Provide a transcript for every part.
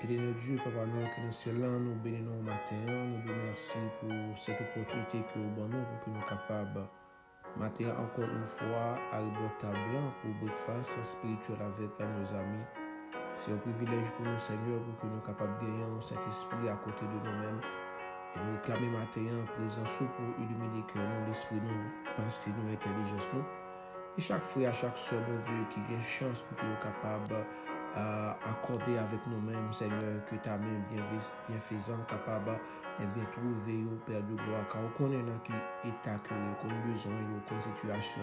Éternel Dieu, Papa, nous qui nous sommes là, nous bénissons au matin, nous vous remercions pour cette opportunité que vous donnez pour que nous soyons capables, matin encore une fois, à blanc pour breakfast spirituel avec nos amis. C'est un privilège pour nous, Seigneur, pour que nous soyons capables de gagner cet esprit à côté de nous-mêmes. Et nous réclamer matin présence pour illuminer que nous, l'esprit, nous, pensée, nous, intelligence, nous. Et chaque frère, chaque soeur, mon Dieu, qui a une chance pour que nous soyons capables accorder avec nous-mêmes, Seigneur, que ta main bienfaisant, capable de bien trouver, Père de gloire, car on connaît qui état que qu'on besoin, qu'on situation.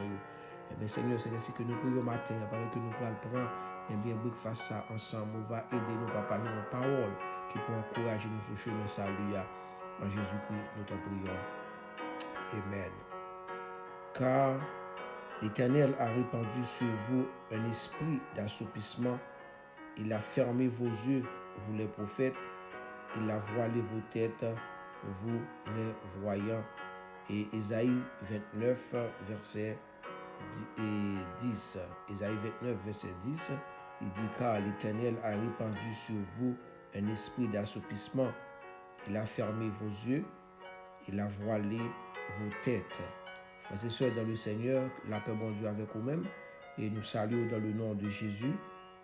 Et bien, Seigneur, c'est ainsi que nous prions matin, pendant que nous prenons, et bien, breakfast ça ensemble, on va aider nos papas, nos paroles, qui pourront encourager nous sur le chemin salut. En Jésus-Christ, nous t'en prions. Amen. Car l'Éternel a répandu sur vous un esprit d'assoupissement. Il a fermé vos yeux, vous les prophètes. Il a voilé vos têtes, vous les voyants. Et Ésaïe 29, verset 10. Ésaïe 29, verset 10, il dit, car l'Éternel a répandu sur vous un esprit d'assoupissement. Il a fermé vos yeux, il a voilé vos têtes. Frères et sœurs dans le Seigneur, la paix bon Dieu avec vous-même. Et nous saluons dans le nom de Jésus.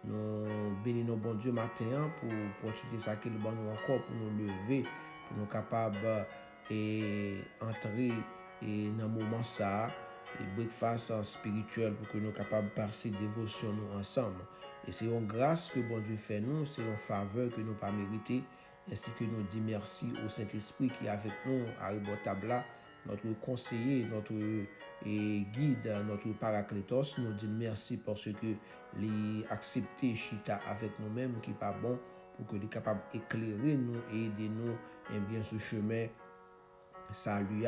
Nous bénissons bon Dieu matin pour étudier ça qu'il va nous encore, pour nous lever, pour nous capables d'entrer dans le moment ça, et breakfast spirituel, pour que nous capables de passer dévotion nous ensemble. Et c'est une grâce que bon Dieu fait nous, c'est une faveur que nous pas mérité, ainsi que nous dit merci au Saint-Esprit qui est avec nous à Ribotabla, notre conseiller, notre guide, notre paraclétos. Nous dit merci parce que les accepter chita avec nous-mêmes qui pas bon, pour que les capables d'éclairer nous et aider nous et bien ce chemin salut.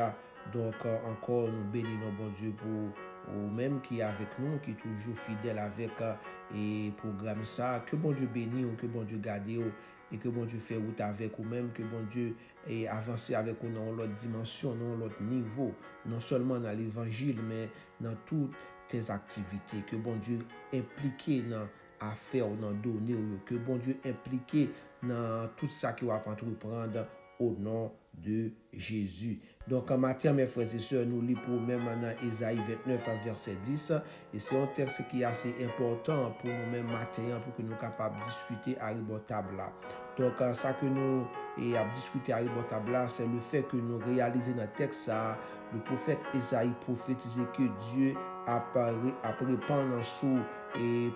Donc encore nous bénissons bon Dieu pour ou même qui est avec nous, qui est toujours fidèle avec et programme ça, que bon Dieu bénisse ou que bon Dieu garde et que bon Dieu fait route avec vous-même, que bon Dieu ait avancé avec vous dans l'autre dimension, dans l'autre niveau, non seulement dans l'évangile, mais dans toutes tes activités, que bon Dieu impliqué dans affaires, dans donner, que bon Dieu impliqué dans tout ça qui va entreprendre au nom de Jésus. Donc, en matin, mes frères et sœurs, nous lisons pour même dans Ésaïe 29, verset 10. Et c'est un texte qui est assez important pour nous-mêmes matin, pour que nous soyons capables de discuter à Ribotable. Donc, ça que nous avons discuté à Ribotable, c'est le fait que nous réalisons dans le texte, le prophète Ésaïe prophétisait que Dieu apparaît pendant sous et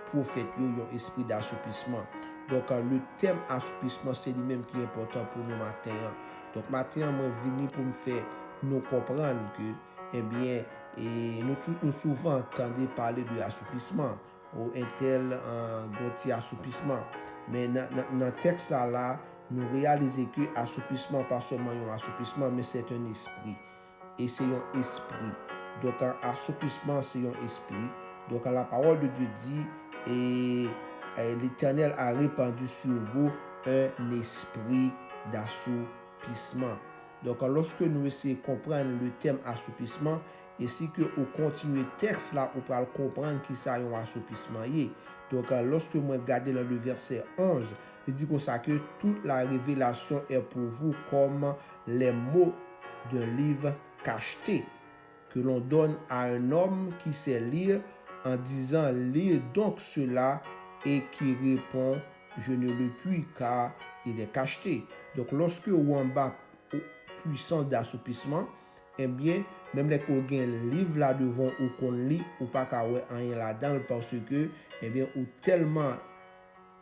prophète, un esprit d'assoupissement. Donc, le thème assoupissement, c'est lui-même qui est important pour nous matin. Donc, matin, moi, venu pour me faire nous comprendre que, eh bien, nous souvent entendons parler de assouplissement ou un tel petit assouplissement. Mais dans le texte là, nous réalisons que assouplissement, pas seulement un assouplissement, mais c'est un esprit. Et c'est un esprit. Donc, un assouplissement, c'est un esprit. Donc, la parole de Dieu dit, et l'Éternel a répandu sur vous un esprit d'assoupissement. Donc, lorsque nous essayons de comprendre le thème assoupissement, et si que vous continuez le texte là, vous pouvez comprendre qui ça un assoupissement. Donc, lorsque vous regardez dans le verset 11, il dit comme ça que toute la révélation est pour vous comme les mots d'un livre cacheté que l'on donne à un homme qui sait lire en disant lire donc cela et qui répond je ne le puis car il est cacheté. Donc lorsque vous en bas puissance d'assoupissement, eh bien même les qu'on gagne livre là devant ou qu'on lit ou pas qu'à rien là-dedans parce que eh bien ou tellement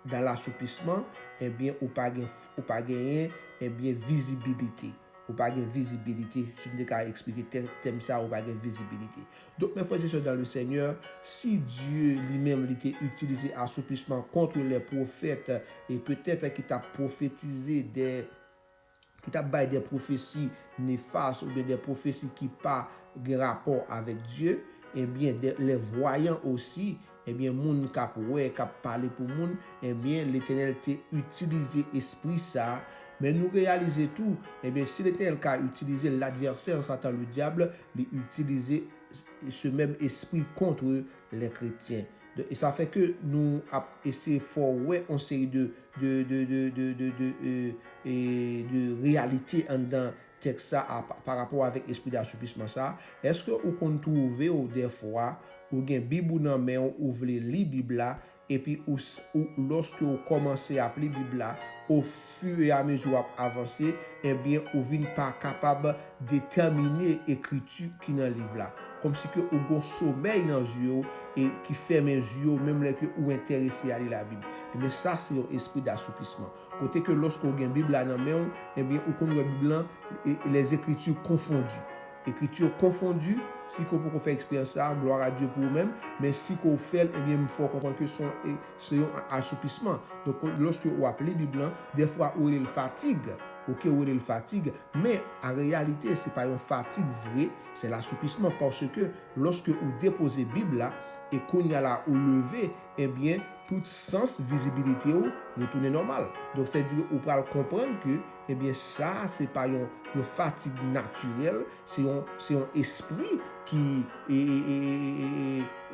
dans l'assoupissement, eh bien ou pas gagner eh bien visibilité. Ou pas de visibilité. Si vous avez expliqué thème ça, ou pas de visibilité. Donc, mes frères et sœurs dans le Seigneur, si Dieu lui-même était utilisé assouplissement contre les prophètes et peut-être qu'il t'a prophétisé qui t'a baillé des prophéties néfastes ou des prophéties qui n'ont pas de rapport avec Dieu, eh bien, les voyants aussi, eh bien, moun kap parler pour moun, eh bien, l'Éternel t'a utilisé esprit ça. Mais nous réalisons tout, eh bien, si l'Éternel a utilisé l'adversaire, Satan, le diable, il utilisé ce même esprit contre les chrétiens. Et ça fait que nous essayons fort ouais on série de réalité en dans texte ça par rapport avec l'esprit d'assouplissement ça. Est-ce que vous qu'on trouve des fois ou gen Bible dans main ou voulez lire Bible là et puis lorsque vous commencez à lire Bible là au fur et à mesure avancer eh bien vous n'êtes pas capable de déterminer l'écriture qui dans le livre là comme si que vous avez sommeil dans les yeux et qui ferme les yeux même les que vous intéressé à lire la Bible. Mais ça c'est un esprit d'assouplissement. Côté que lorsque vous avez une Bible là dans main eh bien vous connaissez la Bible et les écritures confondues. Écriture confondue, si vous pouvez faire expérience ça, gloire à Dieu pour vous-même, mais si vous faites, eh bien, il faut comprendre que c'est un assouplissement. Donc, lorsque vous appelez la Bible, des fois, vous avez le fatigue, ok, vous avez le fatigue, mais en réalité, ce n'est pas une fatigue vraie, c'est l'assouplissement parce que lorsque vous déposez la Bible là, et qu'on y a là ou levé, eh bien, tout sens visibilité ou retourne normal. Donc, c'est-à-dire, vous pouvez comprendre que, eh bien, ça, c'est pas une fatigue naturelle, c'est un esprit qui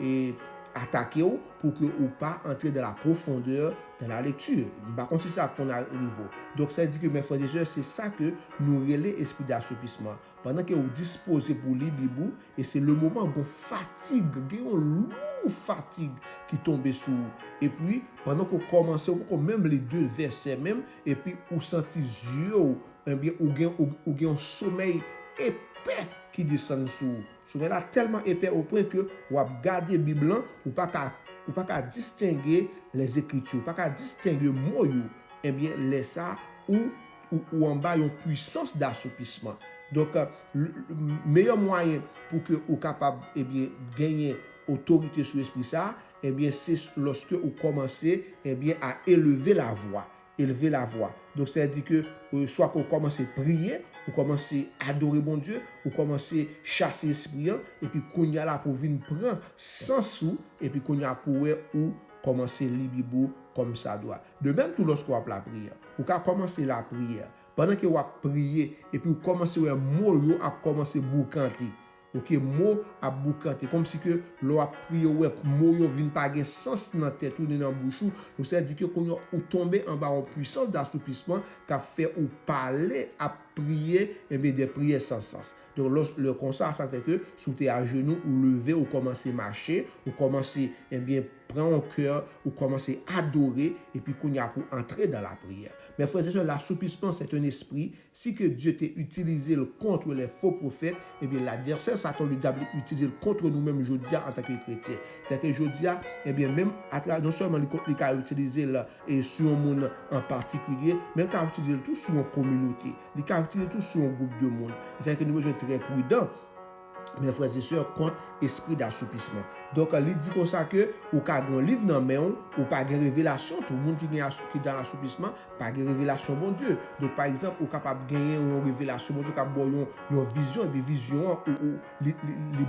est attaqué pour que vous pas entrer dans la profondeur de la lecture. Par contre, c'est ça qu'on arrive. Donc, ça dit que mes frères et sœurs, c'est ça que nous relais esprit d'assouplissement. Pendant que vous disposez pour lire Bible, et c'est le moment où vous fatigue, une lourde fatigue qui tombe sur vous. Et puis, pendant que vous commencez, même les deux versets même, et puis vous sentez yeux, eh bien, vous avez un sommeil épais qui descend sur vous. Sommeil là tellement épais au point que vous regardez la Bible, vous pas qu'à distinguer les écritures, pas qu'à distinguer mots, eh bien, laisse ça ou en bas une puissance d'assouplissement. Donc, le meilleur moyen pour que vous capable eh bien gagner autorité sur l'esprit ça, eh bien, c'est lorsque vous commencez eh bien à élever la voix. Élever la voix. Donc, c'est-à-dire que soit que vous commencez à prier, vous commencez à adorer bon Dieu, vous commencez à chasser l'esprit, et puis qu'on y a là pour venir prendre sans sous, et puis qu'on y a pour ou commencer à lire Bible comme ça doit. De même, tout lorsque vous avez la prière, vous pouvez commencer la prière. Pendant que vous priez, et puis vous commencez à mot à commencer à boucanter. Ok, mot à boucanter comme si que l'on a prié ouais mot yo vinn pas gen sens dans tête ou dans bouche donc ça dit que qu'on ou tomber en bas en puissance d'assouplissement qu'a fait ou parler à prier et bien des prières sans sens. Donc le constat ça fait que sous tes à genoux ou lever ou commencer marcher ou commencer et bien prendre au cœur ou commencer à adorer et puis qu'on y a pour entrer dans la prière. Mais frères et sœurs, l'assouplissement c'est un esprit. Si que Dieu t'a utilisé contre les faux prophètes, et bien l'adversaire Satan le diable utilise contre nous-mêmes aujourd'hui en tant que chrétiens. C'est que aujourd'hui, eh bien même à travers non seulement il a utilisé sur un monde en particulier, mais il a utilisé tout sur une communauté. Il a utilisé tout sur un groupe de monde. C'est que nous devons être très prudents. Mes frères et sœurs, contre esprit d'assouplissement. Donc, il dit comme ça que, ou ka un livre dans main, ou pas de révélation, tout le monde qui est dans l'assouplissement, pas de révélation, bon Dieu. Donc, par exemple, ou capable de gagner une révélation, bon Dieu, capable de une vision, et puis vision, ou les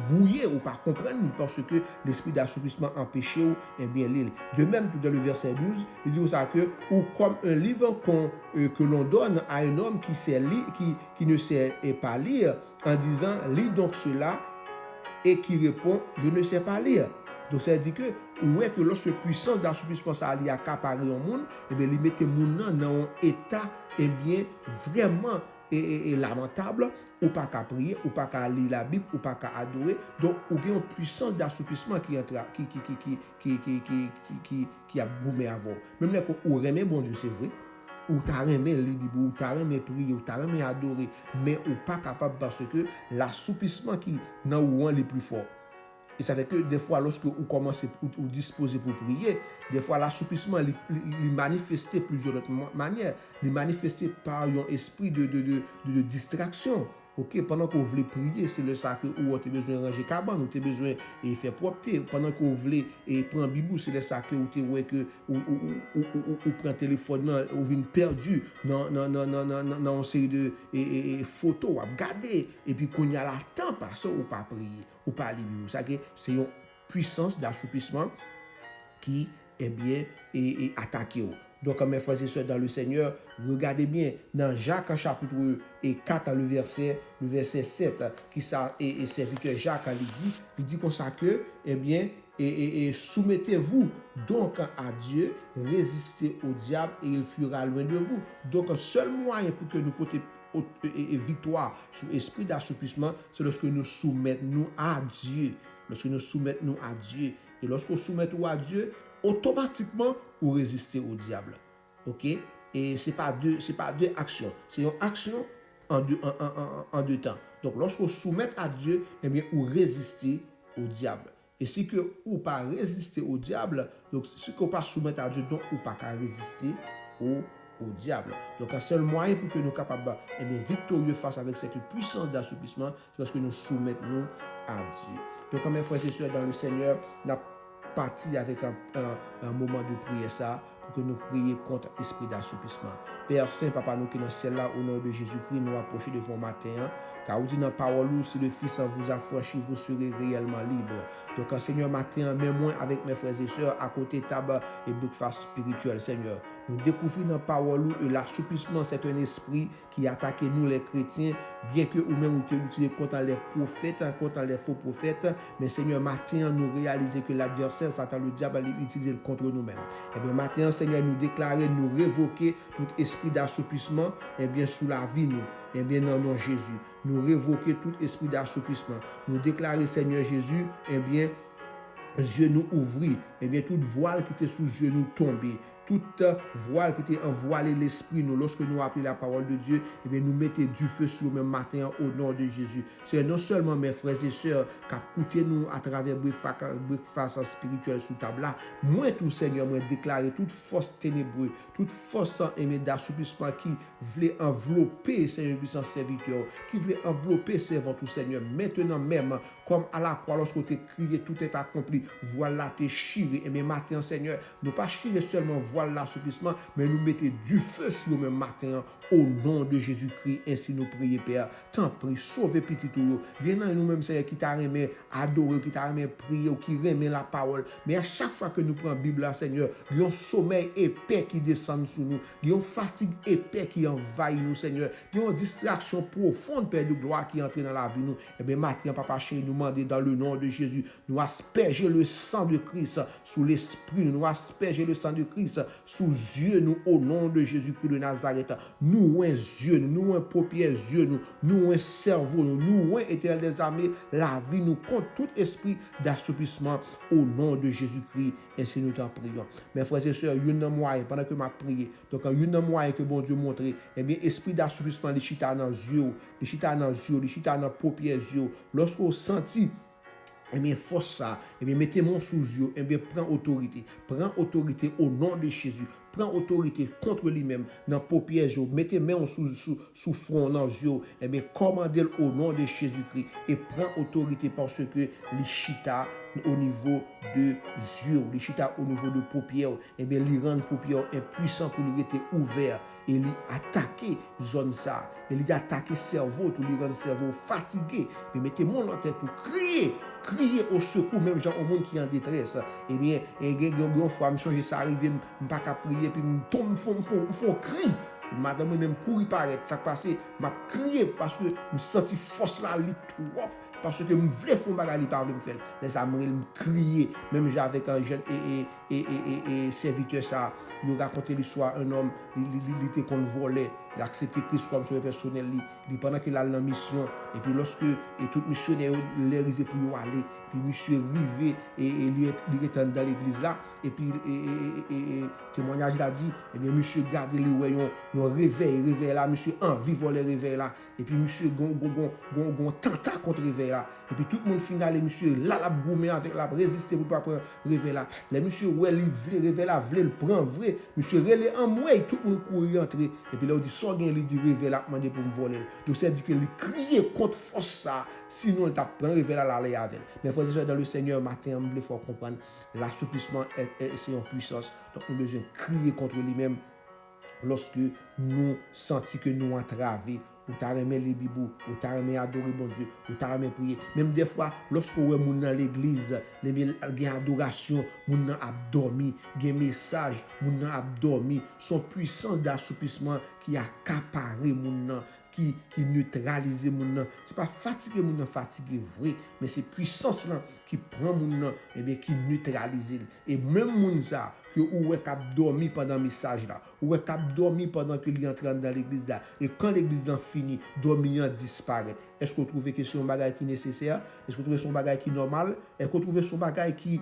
bouiller, ou pas comprendre, parce que l'esprit d'assouplissement empêche, et bien l'île. De même, tout dans le verset 12, il dit comme ça que, ou comme un livre que l'on donne à un homme qui ne sait pas lire, en disant, lis donc cela, et qui répond, je ne sais pas lire. Donc, ça veut dire que, ouais, que lorsque puissance d'assouplissement ça a accaparé au monde, et bien, il mettait mon nom dans un état, et bien, vraiment, et lamentable, ou pas qu'à prier, ou pas qu'à lire la Bible, ou pas qu'à adorer. Donc, ou bien une puissance d'assouplissement qui a goumé avant. Même là, ou remet bon Dieu, c'est vrai. Ou t'as aimé lire Bible, ou t'as aimé prier, ou t'as aimé adorer, mais ou pas capable parce que l'assouplissement qui n'a ou les plus fort. Et ça fait que des fois, lorsque vous commencez ou disposez pour prier, des fois l'assouplissement il manifesté plusieurs manières. Il manifesté par un esprit de distraction. Ok, pendant que vous voulez prier, c'est le ça que vous avez besoin de ranger cabane, vous avez besoin de faire propreté. Pendant que vous voulez prendre Bible, c'est le ça que vous avez que vous prenez le téléphone, vous venez perdu dans une série de photos, vous regardez, et puis qu'on y a la temps par ça, ou pas prier, ou pas lire Bible. C'est une puissance d'assouplissement qui est bien attaquée. Donc, mes frères et sœurs dans le Seigneur, regardez bien dans Jacques chapitre 4, le verset 7, qui ça, et serviteur Jacques, il dit comme ça que, eh bien, et soumettez-vous donc à Dieu, résistez au diable et il fuira loin de vous. Donc, un seul moyen pour que nous portions victoire sur l'esprit d'assouplissement, c'est lorsque nous soumettons à Dieu. Lorsque nous soumettons à Dieu. Et lorsqu'on soumet à Dieu, automatiquement, on résiste au diable. OK? Et ce n'est pas deux actions. C'est une action en deux temps. Donc, lorsqu'on soumet à Dieu, eh bien, on résiste au diable. Et si que ou pas résister au diable, donc si qu'on pas soumettre à Dieu, donc ou pas qu'à résister au diable. Donc un seul moyen pour que nous capables eh bien, victorieux face avec cette puissance d'assouplissement, c'est lorsque nous soumettons à Dieu. Donc mes frères et sœurs dans le Seigneur, nous avons parti avec un moment de prière ça, pour que nous prions contre l'esprit d'assouplissement. Père Saint, Papa, nous qui dans le ciel là, au nom de Jésus-Christ, nous approchons de vos matins. Car vous dit dans la parole, si le Fils vous affranchit, vous serez réellement libre. Donc, Seigneur, matin, même moi avec mes frères et sœurs, à côté tabac et breakfast spirituel, Seigneur. Nous découvrons dans la parole que l'assouplissement, c'est un esprit qui attaque nous, les chrétiens, bien que nous-mêmes, nous utilisons contre les prophètes, contre les faux prophètes. Mais Seigneur, matin, nous réalisons que l'adversaire, Satan, le diable, allait utiliser contre nous-mêmes. Et bien, matin, Seigneur, nous déclarer, nous révoquer tout esprit d'assouplissement, et bien, sous la vie, nous. Et bien, dans le nom de Jésus, nous révoquer tout esprit d'assouplissement. Nous déclarer, Seigneur Jésus, et bien, yeux nous ouvrir, et bien, toute voile qui était sous yeux nous tomber. Toute voile qui était envoilée l'esprit, nous, lorsque nous appelons la parole de Dieu, eh bien, nous mettons du feu sur le même matin au nom de Jésus. C'est non seulement mes frères et sœurs qui écoutent nous à travers breakfast spirituel sous table là, moi tout Seigneur, moi déclarer toute force ténébreuse, toute force d'assouplissement qui voulait envelopper Seigneur puissant serviteur, qui voulait envelopper servant tout Seigneur, maintenant même, comme à la croix, lorsqu'on t'a crié, tout est accompli, voilà t'es chiré, et mes matins Seigneur, ne pas chirer seulement voilà l'assouplissement, mais nous mettons du feu sur le même matin au nom de Jésus-Christ. Ainsi nous prions, Père. T'en prie, sauvez petit tout. Il y en a nous-mêmes, Seigneur, qui t'a aimé adorer, qui t'a aimé prier, qui aimé la parole. Mais à chaque fois que nous prenons la Bible, Seigneur, il y a un sommeil épais qui descend sur nous. Il y a une fatigue épais qui envahit nous, Seigneur. Il y a une distraction profonde, Père de gloire, qui entre dans la vie nous. Et bien, maintenant, Papa chéri, nous demander dans le nom de Jésus, nous asperger le sang de Christ sous l'esprit, nous asperger le sang de Christ sous yeux nous au nom de Jésus-Christ de Nazareth. Nous un yeux, nous un paupières yeux, nous un cerveau, nous un éternel des armées, la vie nous contre tout esprit d'assouplissement au nom de Jésus-Christ. Ainsi nous t'en prions. Mes frères et sœurs, il y a un moyen pendant que m'a prié. Donc il y a un moyen que bon Dieu montre. Eh bien, esprit d'assouplissement, les chita dans les yeux, les chita dans les yeux, les chita dans les paupières yeux. Lorsqu'on sentit eh bien, force ça, eh bien, mettez mon sous yeux, eh bien, prends autorité au nom de Jésus, prends autorité contre lui-même, dans paupières, mettez main sous front, dans les yeux, eh bien, commandez-le au nom de Jésus-Christ, et prends autorité parce que les chita au niveau de yeux, les chita au niveau de paupières, eh bien, les rendre paupières impuissants pour lui être ouverts, et lui attaquer zone ça, et lui attaquer cerveau, tout lui rendre cerveau fatigué, mais mettez mon en tête pour crier au secours, même gens au monde qui est en détresse. Eh bien, une fois, je change ça, arrive, je ne pas prier, puis je tombe, je crie. Madame, même courir paraît, ça passe, je crier parce que je sens force là, trop. Parce que je voulais faire un bagage par me faire. Les amis me crier, même avec un jeune et serviteur ça, il raconté l'histoire un homme, il était qu'on volait, il a accepté Christ comme son personnel, puis pendant qu'il a la mission, et puis lorsque tout missionnaire est arrivé pour y aller, puis monsieur arrivé et il était dans l'église là, et puis témoignage l'a dit, et bien monsieur garde les voyons, réveil là, monsieur envie voler réveil là, et puis monsieur gon tenta contre réveil là, et puis tout le monde final, et monsieur là la gourmet avec la résister pour pas prendre réveil là, les monsieur ouais il voulait réveil là, voulait le prendre vrai, monsieur relé en moi, tout le monde courir entrer, et puis là on dit so gain il dit réveil là demander pour me voler, donc c'est dit que il crier contre force ça, sinon il t'a prend réveil là aller avec. Mais frères et sœurs dans le Seigneur matin, on veut faut comprendre l'assouplissement c'est en puissance, donc nous besoin crier contre lui-même lorsque nous sentons que nous entravés, ou t'as aimé les bibous, ou t'as aimé adorer bon Dieu, ou t'as aimé prier. Même des fois, lorsque vous êtes dans l'église, il y a adoration, vous avez dormi, il y a message, vous avez dormi, son puissance d'assouplissement qui a accaparé mon qui neutralise mon. C'est pas fatigué mon fatigué vrai, mais c'est puissance là qui prend moun nan, eh bien, qui neutralise. Et même moun ça, que ou est cap dormi pendant le message là, ou est cap dormi pendant que il entre dans l'église là, et quand l'église là fini, dormir disparaît. Est-ce que vous trouvez que c'est un bagage qui est nécessaire? Est-ce que vous trouvez son bagage qui est normal? Est-ce que vous trouvez son bagage qui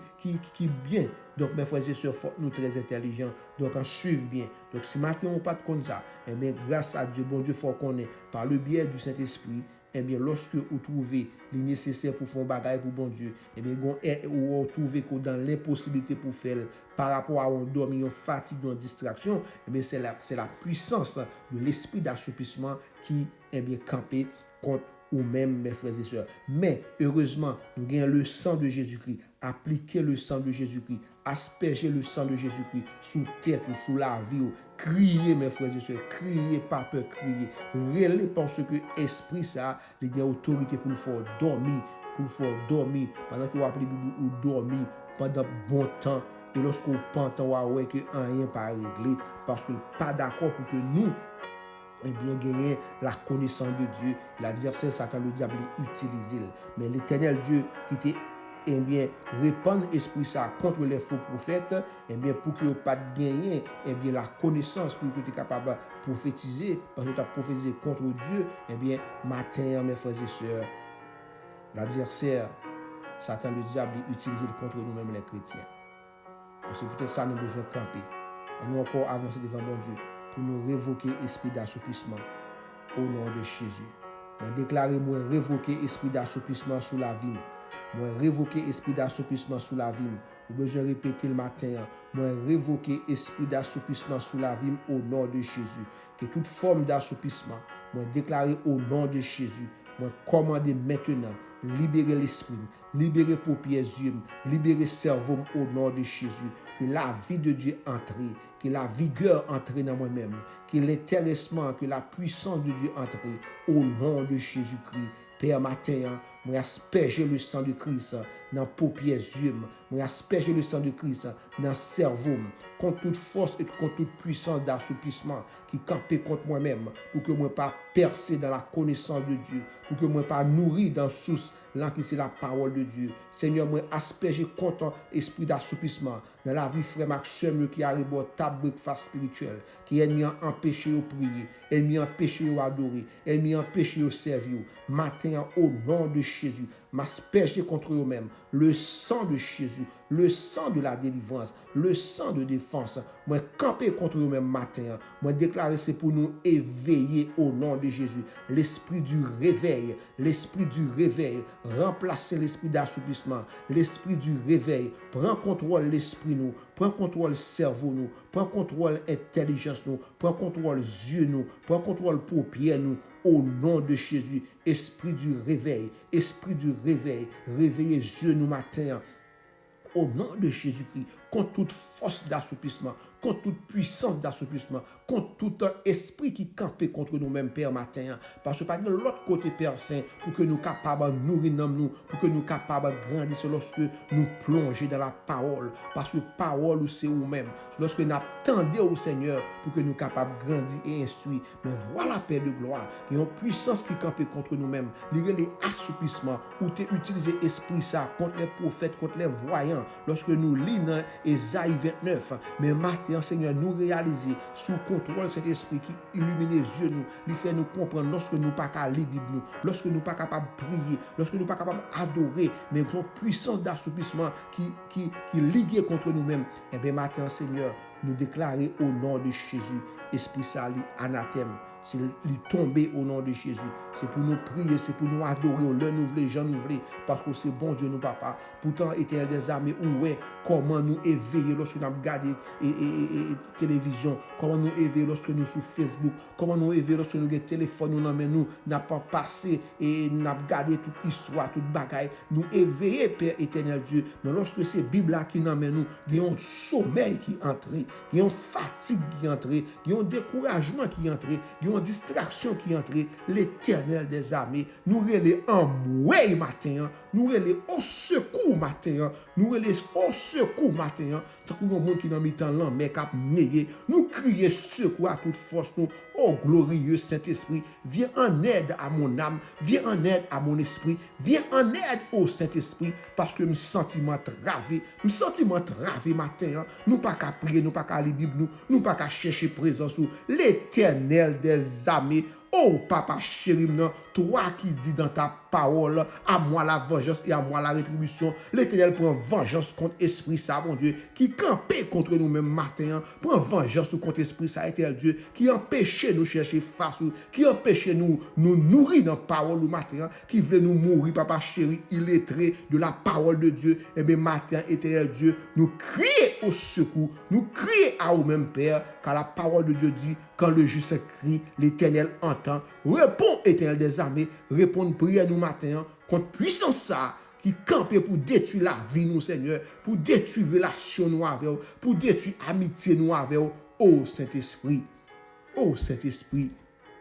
bien? Donc mes frères et sœurs, faut nous très intelligents, donc en suivre bien. Donc si maintenant on pas de comme ça, eh bien grâce à Dieu, bon Dieu, faut qu'on ait par le biais du Saint-Esprit, eh bien, lorsque vous trouvez les nécessaires pour faire un bagage pour bon Dieu, eh bien, vous trouvez que dans l'impossibilité pour faire par rapport à un dormi, une fatigue, une distraction, eh bien, c'est la puissance de l'esprit d'assouplissement qui est bien campé contre vous-même, mes frères et sœurs. Mais, heureusement, nous gagnons le sang de Jésus-Christ. Appliquez le sang de Jésus-Christ. Aspergez le sang de Jésus-Christ sous tête ou sous la vie. Criez, mes frères et sœurs. Criez, pas peur, criez. Relez parce que l'esprit, ça, il y a autorité pour le faire dormir. Pour le faire dormir. Pendant que vous appelez ou dormir pendant bon temps. Et lorsque vous pensez que rien n'est pas réglé. Parce que pas d'accord pour que nous, eh bien, gagner la connaissance de Dieu. L'adversaire, Satan, le diable, utilise. Mais l'éternel Dieu qui était, eh bien, répandre l'esprit ça contre les faux prophètes, eh bien, pour que vous pas gagner, eh bien, la connaissance, pour que tu es capable de prophétiser, parce que tu as prophétisé contre Dieu, eh bien, matin, mes frères et sœurs, l'adversaire, Satan, le diable, utilise contre nous-mêmes les chrétiens. C'est peut-être ça nous besoin de camper. Et nous encore avancer devant mon Dieu pour nous révoquer l'esprit d'assouplissement au nom de Jésus. Moi déclarer, moi révoquer l'esprit d'assouplissement sous la vie. Moi révoquer l'esprit d'assouplissement sous la vie. Vous besoin de répéter le matin. Moi révoquer l'esprit d'assouplissement sous la vie au nom de Jésus. Que toute forme d'assouplissement, moi déclarer au nom de Jésus. Moi commander maintenant. Libérer l'esprit, libérer paupières yeux, libérer cerveau au nom de Jésus. Que la vie de Dieu entre, que la vigueur entre dans moi-même, que l'intéressement, que la puissance de Dieu entre au nom de Jésus-Christ. Père matin, moi asperger le sang de Christ dans paupières yeux, moi asperger le sang de Christ dans le cerveau, contre toute force et contre toute puissance d'assouplissement qui campait contre moi-même, pour que moi pas percer dans la connaissance de Dieu, pour que moi pas nourri dans la source, là qui c'est la parole de Dieu. Seigneur, moi asperger contre esprit d'assouplissement dans la vie frère Maxime qui arrive au table breakfast spirituel, qui est mis empêché de prier, elle m'y empêché de adorer, elle m'y empêché de servir. Matin, au nom de Jésus, m'asperger contre eux-mêmes le sang de Jésus, le sang de la délivrance, le sang de défense. Moi, camper contre eux-mêmes matin. Moi, déclarer c'est pour nous éveiller au nom de Jésus. L'esprit du réveil, remplacer l'esprit d'assouplissement, l'esprit du réveil. Prends contrôle l'esprit nous, prends contrôle cerveau nous, prends contrôle intelligence nous, prends contrôle yeux nous, prends contrôle paupières nous. Au nom de Jésus, esprit du réveil, réveillez yeux nous matin. Au nom de Jésus-Christ, contre toute force d'assouplissement, contre toute puissance d'assouplissement, contre tout esprit qui campait contre nous-mêmes, Père matin. Parce que par l'autre côté, Père Saint, pour que nous capables de nourrir nous, pour que nous capables de grandir, c'est lorsque nous plongeons dans la parole. Parce que parole, c'est nous-mêmes. Lorsque nous attendons au Seigneur, pour que nous capables de grandir et instruire. Mais voilà, Père de gloire, il y a une puissance qui campait contre nous-mêmes. Il y a les assouplissements, où tu utilises l'esprit ça contre les prophètes, contre les voyants. Lorsque nous lisons Ésaïe 29, mais matin, Seigneur, nous réaliser sous contrôle cet esprit qui illumine les yeux nous, lui fait nous comprendre lorsque nous pas qu'à lire Bible nous, lorsque nous pas capable de prier, lorsque nous pas capable d'adorer, mais une puissance d'assouplissement qui ligue contre nous-mêmes. Et bien matin, Seigneur, nous déclarer au nom de Jésus, esprit sali, anathème. C'est lui tomber au nom de Jésus. C'est pour nous prier, c'est pour nous adorer, le nous voulons, Jean nous voulons, parce que c'est bon Dieu, nous papa. Pourtant, éternel des armées, où est, comment nous éveiller lorsque nous regardons télévision, comment nous éveiller lorsque nous sur Facebook, comment nous éveiller lorsque nous avons téléphone, nous n'a pas passé et nous avons regardé toute histoire, toute bagaille, nous éveiller, Père éternel Dieu. Mais lorsque c'est Bible là qui nous amène nous, il y a un sommeil qui entre, il y a une fatigue qui entre, il y a un découragement qui entre, il y a une distraction qui entre l'Éternel des armées. Nous relais en mouille matin, nous relais au secours matin, nous relais au secours matin. Tant que monde qui dans mi-temps là, mais cap nier, nous crier secours à toute force nous. Oh glorieux Saint-Esprit, viens en aide à mon âme, viens en aide à mon esprit, viens en aide au Saint-Esprit parce que me sentiment travé matin. Nous pas qu'à prier, nous pas qu'à lire Bible, nous pas qu'à chercher présence ou l'Éternel des armées. Oh, papa chéri, toi qui dis dans ta parole, à moi la vengeance et à moi la rétribution. L'Éternel prend vengeance contre esprit ça, mon Dieu, qui campait contre nous-mêmes matin. Prend vengeance contre esprit ça, Éternel Dieu, qui empêchait nous chercher face, qui empêchait nous nourrir dans la parole le matin, qui voulait nous mourir, papa chéri, illettré de la parole de Dieu. Et bien, matin, Éternel Dieu, nous crions au secours, nous crions à vous-même, Père, car la parole de Dieu dit, quand le juste crie, l'Éternel entend. Réponds, Éternel des armées, réponds prière nous matin contre puissance ça qui campe pour détruire la vie nous, Seigneur, pour détruire relation nous avec vous, pour détruire amitié nous avec vous. Oh Saint-Esprit,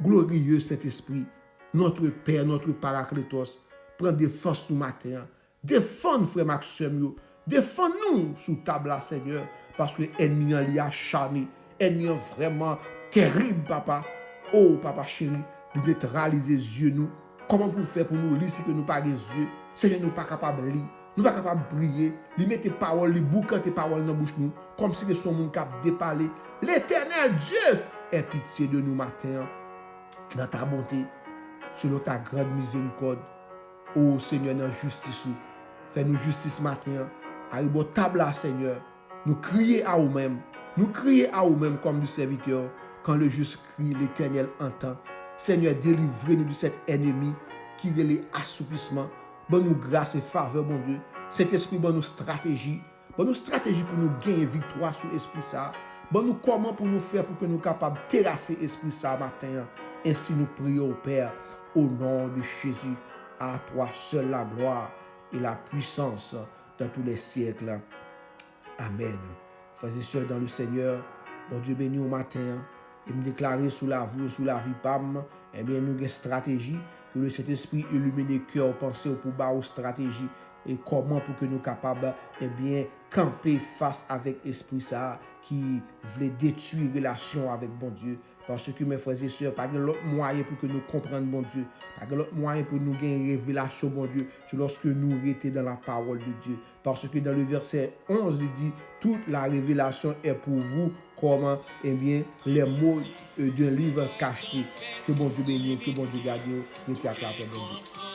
glorieux Saint-Esprit, notre Père, notre Paraclétos, prends défense nous matin. Défends frère Maxime, défends-nous sous table, Seigneur, parce que l'ennemi est acharné, l'ennemi est vraiment terrible, papa. Oh, papa chéri, nous neutraliser les yeux, nous. Comment pour faire pour nous lire si que nous pas des yeux? Seigneur, nous pas capables de lire, nous pas capables de briller. Lui mettre tes paroles, lui boucan tes paroles dans la bouche nous, comme si que son monde cap déparler. L'Éternel Dieu ait pitié de nous matin, dans ta bonté, selon ta grande miséricorde. Oh Seigneur, dans justice, fais-nous justice matin. Arrive au table, Seigneur. Nous crier à nous-mêmes. Nous crier à nous-mêmes comme du serviteur. Quand le juste crie, l'Éternel entend. Seigneur, délivrez-nous de cet ennemi qui est l'assoupissement. Bonne-nous grâce et faveur, bon Dieu. Cet esprit, bonne-nous stratégie. Bonne-nous stratégie pour nous gagner victoire sur l'esprit ça. Bonne-nous comment pour nous faire pour que nous soyons capables de terrasser l'esprit ça matin. Ainsi nous prions au Père, au nom de Jésus. À toi seul la gloire et la puissance dans tous les siècles. Amen. Frères et sœurs dans le Seigneur, bon Dieu béni au matin. Et me déclarer sous la vie PAM, eh bien, nous avons une stratégie, que le Saint-Esprit illumine le cœur, penser pour bas aux stratégies, et comment pour que nous soyons capables, eh bien, camper face avec l'esprit ça, qui voulait détruire relation avec bon Dieu. Parce que mes frères et sœurs, pas de l'autre moyen pour que nous comprenions bon Dieu, pas de l'autre moyen pour nous gagner une révélation bon Dieu, c'est lorsque nous étions dans la parole de Dieu. Parce que dans le verset 11, il dit, toute la révélation est pour vous, comment, eh bien, les mots d'un livre caché. Que bon Dieu bénisse, que bon Dieu garde, mettez à clap, bon Dieu.